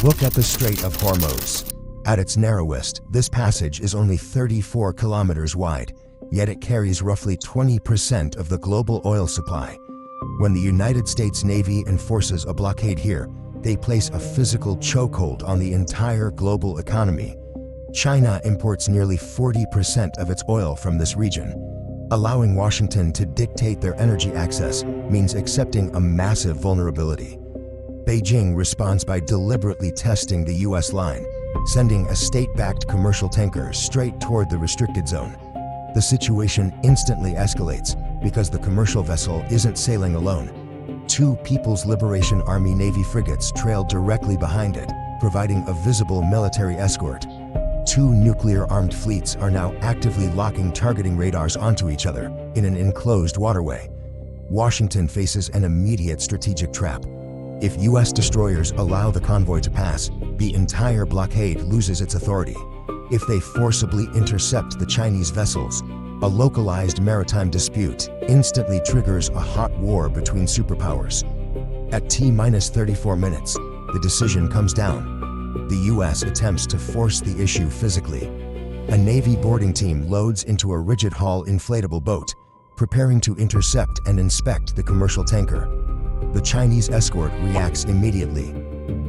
Look at the Strait of Hormuz. At its narrowest, this passage is only 34 kilometers wide, yet it carries roughly 20% of the global oil supply. When the United States Navy enforces a blockade here, they place a physical chokehold on the entire global economy. China imports nearly 40% of its oil from this region. Allowing Washington to dictate their energy access means accepting a massive vulnerability. Beijing responds by deliberately testing the U.S. line, sending a state-backed commercial tanker straight toward the restricted zone. The situation instantly escalates because the commercial vessel isn't sailing alone. Two People's Liberation Army Navy frigates trail directly behind it, providing a visible military escort. Two nuclear-armed fleets are now actively locking targeting radars onto each other in an enclosed waterway. Washington faces an immediate strategic trap. If U.S. destroyers allow the convoy to pass, the entire blockade loses its authority. If they forcibly intercept the Chinese vessels, a localized maritime dispute instantly triggers a hot war between superpowers. At T-34 minutes, the decision comes down. The U.S. attempts to force the issue physically. A Navy boarding team loads into a rigid hull inflatable boat, preparing to intercept and inspect the commercial tanker. The Chinese escort reacts immediately.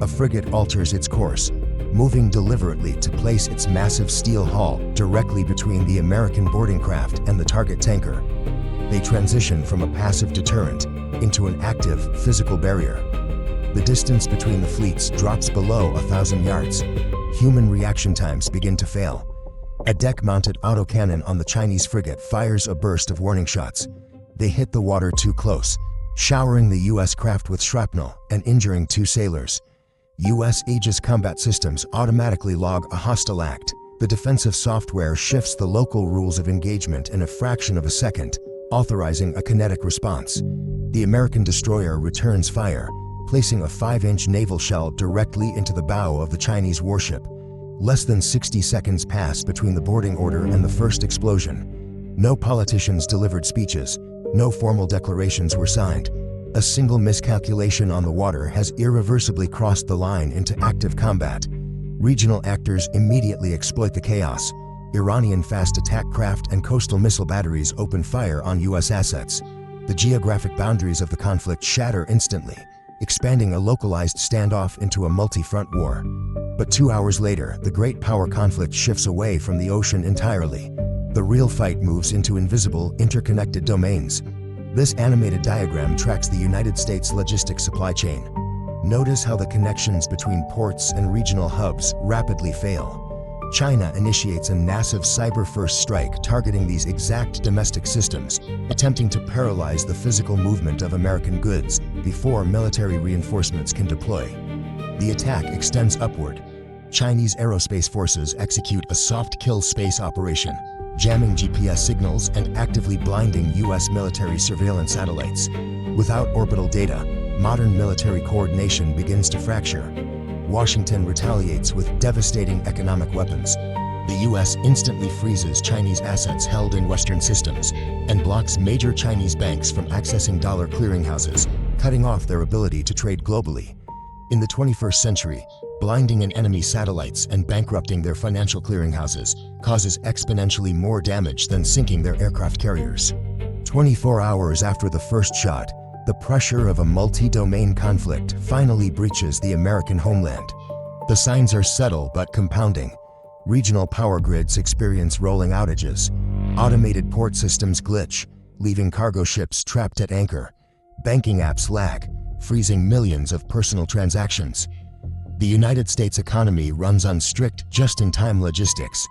A frigate alters its course, moving deliberately to place its massive steel hull directly between the American boarding craft and the target tanker. They transition from a passive deterrent into an active physical barrier. The distance between the fleets drops below 1,000 yards. Human reaction times begin to fail. A deck-mounted autocannon on the Chinese frigate fires a burst of warning shots. They hit the water too close, showering the U.S. craft with shrapnel and injuring two sailors. U.S. Aegis combat systems automatically log a hostile act. The defensive software shifts the local rules of engagement in a fraction of a second, authorizing a kinetic response. The American destroyer returns fire, placing a 5-inch naval shell directly into the bow of the Chinese warship. Less than 60 seconds pass between the boarding order and the first explosion. No politicians delivered speeches. No formal declarations were signed. A single miscalculation on the water has irreversibly crossed the line into active combat. Regional actors immediately exploit the chaos. Iranian fast attack craft and coastal missile batteries open fire on U.S. assets. The geographic boundaries of the conflict shatter instantly, expanding a localized standoff into a multi-front war. But 2 hours later, the great power conflict shifts away from the ocean entirely. The real fight moves into invisible, interconnected domains. This animated diagram tracks the United States logistics supply chain. Notice how the connections between ports and regional hubs rapidly fail. China initiates a massive cyber-first strike targeting these exact domestic systems, attempting to paralyze the physical movement of American goods before military reinforcements can deploy. The attack extends upward. Chinese aerospace forces execute a soft-kill space operation, jamming GPS signals and actively blinding U.S. military surveillance satellites. Without orbital data, modern military coordination begins to fracture. Washington retaliates with devastating economic weapons. The U.S. instantly freezes Chinese assets held in Western systems and blocks major Chinese banks from accessing dollar clearinghouses, cutting off their ability to trade globally. In the 21st century, blinding an enemy's satellites and bankrupting their financial clearinghouses causes exponentially more damage than sinking their aircraft carriers. 24 hours after the first shot, the pressure of a multi-domain conflict finally breaches the American homeland. The signs are subtle but compounding. Regional power grids experience rolling outages. Automated port systems glitch, leaving cargo ships trapped at anchor. Banking apps lag, freezing millions of personal transactions. The United States economy runs on strict just-in-time logistics.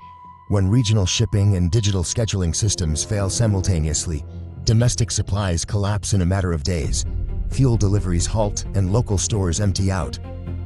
When regional shipping and digital scheduling systems fail simultaneously, domestic supplies collapse in a matter of days. Fuel deliveries halt and local stores empty out.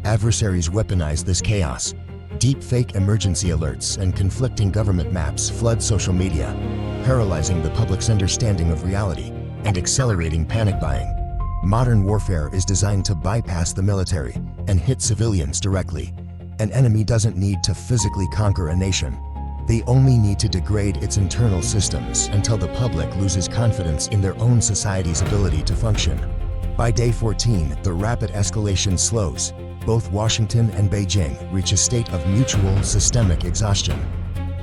Adversaries weaponize this chaos. Deep-fake emergency alerts and conflicting government maps flood social media, paralyzing the public's understanding of reality and accelerating panic buying. Modern warfare is designed to bypass the military and hit civilians directly. An enemy doesn't need to physically conquer a nation. They only need to degrade its internal systems until the public loses confidence in their own society's ability to function. By day 14, the rapid escalation slows. Both Washington and Beijing reach a state of mutual systemic exhaustion.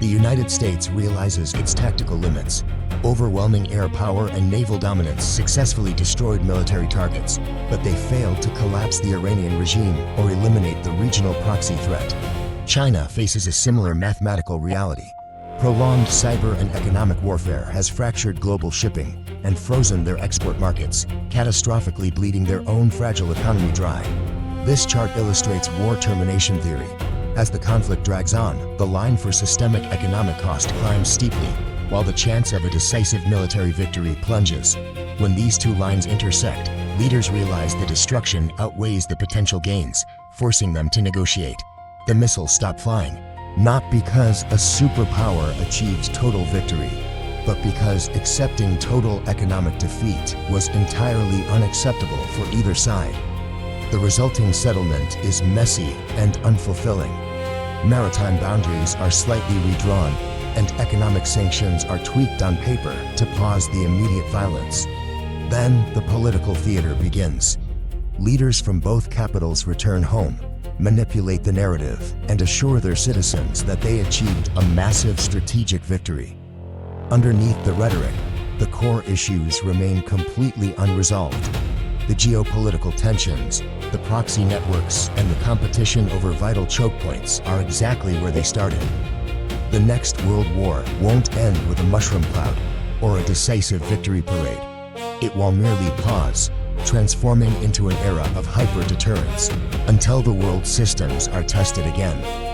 The United States realizes its tactical limits. Overwhelming air power and naval dominance successfully destroyed military targets, but they failed to collapse the Iranian regime or eliminate the regional proxy threat. China faces a similar mathematical reality. Prolonged cyber and economic warfare has fractured global shipping and frozen their export markets, catastrophically bleeding their own fragile economy dry. This chart illustrates war termination theory. As the conflict drags on, the line for systemic economic cost climbs steeply, while the chance of a decisive military victory plunges. When these two lines intersect, leaders realize the destruction outweighs the potential gains, forcing them to negotiate. The missiles stop flying, not because a superpower achieves total victory, but because accepting total economic defeat was entirely unacceptable for either side. The resulting settlement is messy and unfulfilling. Maritime boundaries are slightly redrawn, and economic sanctions are tweaked on paper to pause the immediate violence. Then the political theater begins. Leaders from both capitals return home, manipulate the narrative, and assure their citizens that they achieved a massive strategic victory. Underneath the rhetoric, the core issues remain completely unresolved. The geopolitical tensions, the proxy networks, and the competition over vital choke points are exactly where they started. The next World War won't end with a mushroom cloud or a decisive victory parade. It will merely pause, transforming into an era of hyper-deterrence until the world's systems are tested again.